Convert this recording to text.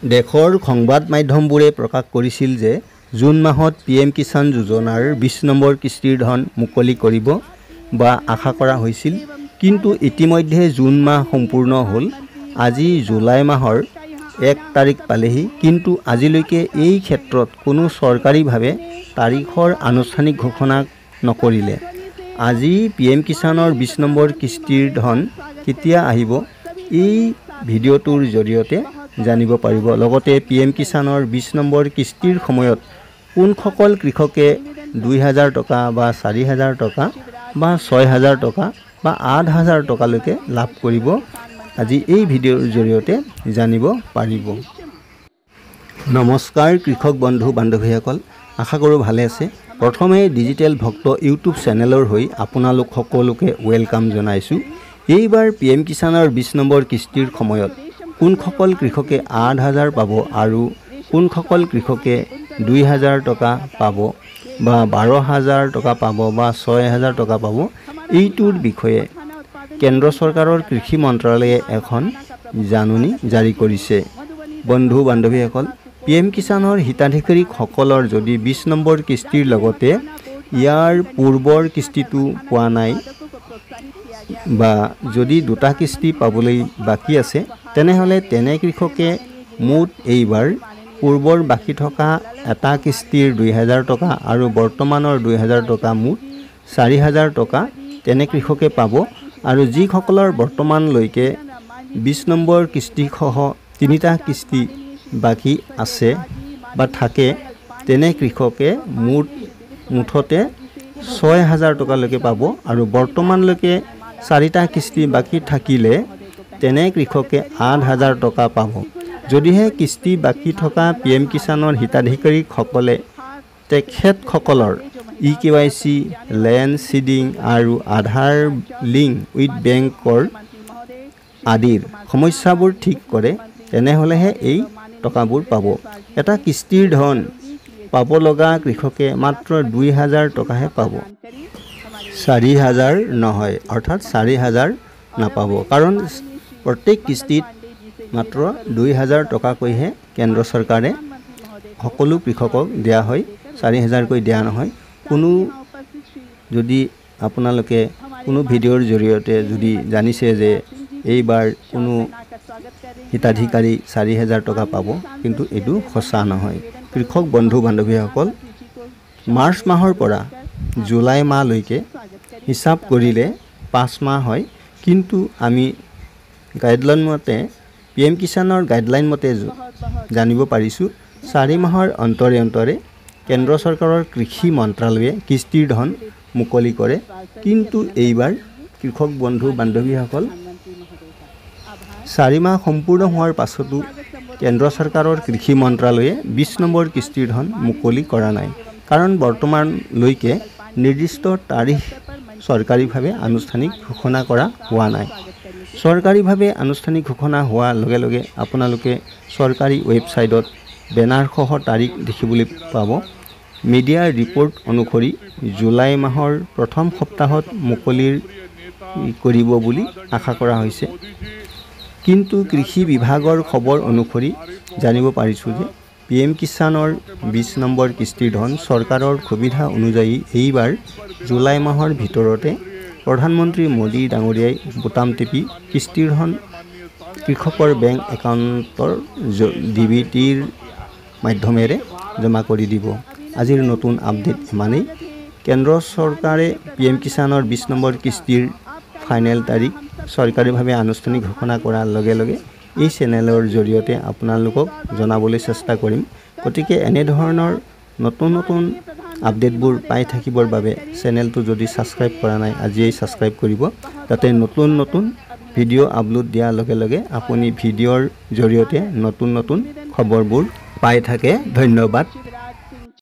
দেশৰ সংবাদ মাধ্যমবোৰে প্ৰকাশ কৰিছিল যে জুন মাহত PM কিষাণ যোজনাৰ 20 নম্বৰ কিস্তিৰ ধন মুকলি কৰিব বা আশা কৰা হৈছিল, কিন্তু ইতিমধ্যে জুন মাহ সম্পূৰ্ণ হ'ল। আজি জুলাই মাহৰ 1 তাৰিখ পালেহি, কিন্তু আজিলৈকে এই ক্ষেত্ৰত কোনো চৰকাৰীভাৱে তাৰিখৰ আনুষ্ঠানিক ঘোষণা নকৰিলে। আজি PM কিষাণৰ 20 নম্বৰ কিস্তিৰ ধন কেতিয়া আহিব এই ভিডিঅ'টোৰ জৰিয়তে জানিব পাৰিব। লগতে PM কিষাণৰ 20 নম্বৰ কিস্তিৰ সময়ত কোনসকল কৃষকে 2000 টকা বা 4000 টকা বা 6000 টকা বা 8000 টকালৈকে লাভ কৰিব, আজি এই ভিডিঅ'ৰ জৰিয়তে জানিব পাৰিব। নমস্কাৰ কৃষক বন্ধু বান্ধৱীসকল, আশা কৰোঁ ভালে আছে। প্ৰথমে ডিজিটেল ভক্ত ইউটিউব চেনেলৰ হৈ আপোনালোক সকলোকে ৱেলকাম জনাইছোঁ। এইবাৰ PM কিষাণৰ 20 নম্বৰ কিস্তিৰ সময়ত কোনসকল কৃষকে 8000 পাব আৰু কোনসকল কৃষকে 2000 টকা পাব বা 12000 টকা পাব বা 6000 টকা পাব, এইটোৰ বিষয়ে কেন্দ্ৰ চৰকাৰৰ কৃষি মন্ত্ৰালয়ে এখন জাননী জাৰি কৰিছে। বন্ধু বান্ধৱীসকল, PM কিষাণৰ হিতাধিকাৰীসকলৰ যদি 20 নম্বৰ কিস্তিৰ লগতে ইয়াৰ পূৰ্বৰ কিস্তিটো পোৱা নাই বা যদি দুটা কিস্তি পাবলৈ বাকী আছে, তেনেহ'লে তেনে কৃষকে মুঠ এইবাৰ পূৰ্বৰ বাকী থকা এটা কিস্তিৰ 2000 টকা আৰু বৰ্তমানৰ 2000 টকা মুঠ 4000 টকা তেনে কৃষকে পাব। আৰু যিসকলৰ বৰ্তমানলৈকে 20 নম্বৰ কিস্তিসহ 3টা কিস্তি বাকী আছে বা থাকে, তেনে কৃষকে মুঠতে 6000 টকালৈকে পাব। আৰু বৰ্তমানলৈকে 4টা কিস্তি বাকী থাকিলে তেনে কৃষকে 8000 টকা পাব। যদিহে কিস্তি বাকী থকা PM কিষাণৰ হিতাধিকাৰীসকলে তেখেতসকলৰ EKYC, লেণ্ড চিডিং আৰু আধাৰ লিংক উইথ বেংকৰ আদিৰ সমস্যাবোৰ ঠিক কৰে, তেনেহ'লেহে এই টকাবোৰ পাব। এটা কিস্তিৰ ধন পাব লগা কৃষকে মাত্ৰ 2000 টকাহে পাব, 4000 নহয়, অৰ্থাৎ 4000 নাপাব। কাৰণ প্ৰত্যেক কিস্তিত মাত্ৰ 2000 টকাকৈহে কেন্দ্ৰ চৰকাৰে সকলো কৃষকক দিয়া হয়, 4000কৈ দিয়া নহয়। কোনো যদি আপোনালোকে কোনো ভিডিঅ'ৰ জৰিয়তে যদি জানিছে যে এইবাৰ কোনো হিতাধিকাৰী 4000 টকা পাব, কিন্তু এইটো সঁচা নহয়। কৃষক বন্ধু বান্ধৱীসকল, মাৰ্চ মাহৰ পৰা জুলাই মাহলৈকে হিচাপ কৰিলে 5 মাহ হয়, কিন্তু আমি গাইডলাইন মতে PM কিষাণৰ গাইডলাইন মতে জানিব পাৰিছোঁ 4 মাহৰ অন্তৰে অন্তৰে কেন্দ্ৰ চৰকাৰৰ কৃষি মন্ত্ৰালয়ে কিস্তিৰ ধন মুকলি কৰে। কিন্তু এইবাৰ কৃষক বন্ধু বান্ধৱীসকল 4 মাহ সম্পূৰ্ণ হোৱাৰ পাছতো কেন্দ্ৰ চৰকাৰৰ কৃষি মন্ত্ৰালয়ে 20 নম্বৰ কিস্তিৰ ধন মুকলি কৰা নাই। কাৰণ বৰ্তমানলৈকে নিৰ্দিষ্ট তাৰিখ চৰকাৰীভাৱে আনুষ্ঠানিক ঘোষণা কৰা হোৱা নাই। চৰকাৰীভাৱে আনুষ্ঠানিক ঘোষণা হোৱাৰ লগে লগে আপোনালোকে চৰকাৰী ৱেবছাইটত বেনাৰসহ তাৰিখ দেখিবলৈ পাব। মিডিয়াৰ ৰিপৰ্ট অনুসৰি জুলাই মাহৰ প্ৰথম সপ্তাহত মুকলি কৰিব বুলি আশা কৰা হৈছে। কিন্তু কৃষি বিভাগৰ খবৰ অনুসৰি জানিব পাৰিছোঁ যে PM কিষাণৰ 20 নম্বৰ কিস্তিৰ ধন চৰকাৰৰ সুবিধা অনুযায়ী এইবাৰ জুলাই মাহৰ ভিতৰতে প্ৰধানমন্ত্ৰী মোদী ডাঙৰীয়াই বুটাম টিপি কিস্তিৰ ধন কৃষকৰ বেংক একাউণ্টৰ DBTৰ মাধ্যমেৰে জমা কৰি দিব। আজিৰ নতুন আপডেট ইমানেই। কেন্দ্ৰ চৰকাৰে PM কিষাণৰ 20 নম্বৰ কিস্তিৰ ফাইনেল তাৰিখ চৰকাৰীভাৱে আনুষ্ঠানিক ঘোষণা কৰাৰ লগে লগে এই চেনেলৰ জৰিয়তে আপোনালোকক জনাবলৈ চেষ্টা কৰিম। গতিকে এনেধৰণৰ নতুন নতুন আপডেটবোৰ পাই থাকিবৰ বাবে চেনেলটো যদি ছাবস্ক্ৰাইব কৰা নাই, আজিয়েই ছাবস্ক্ৰাইব কৰিব, যাতে নতুন নতুন ভিডিঅ' আপলোড দিয়াৰ লগে লগে আপুনি ভিডিঅ'ৰ জৰিয়তে নতুন নতুন খবৰবোৰ পাই থাকে। ধন্যবাদ।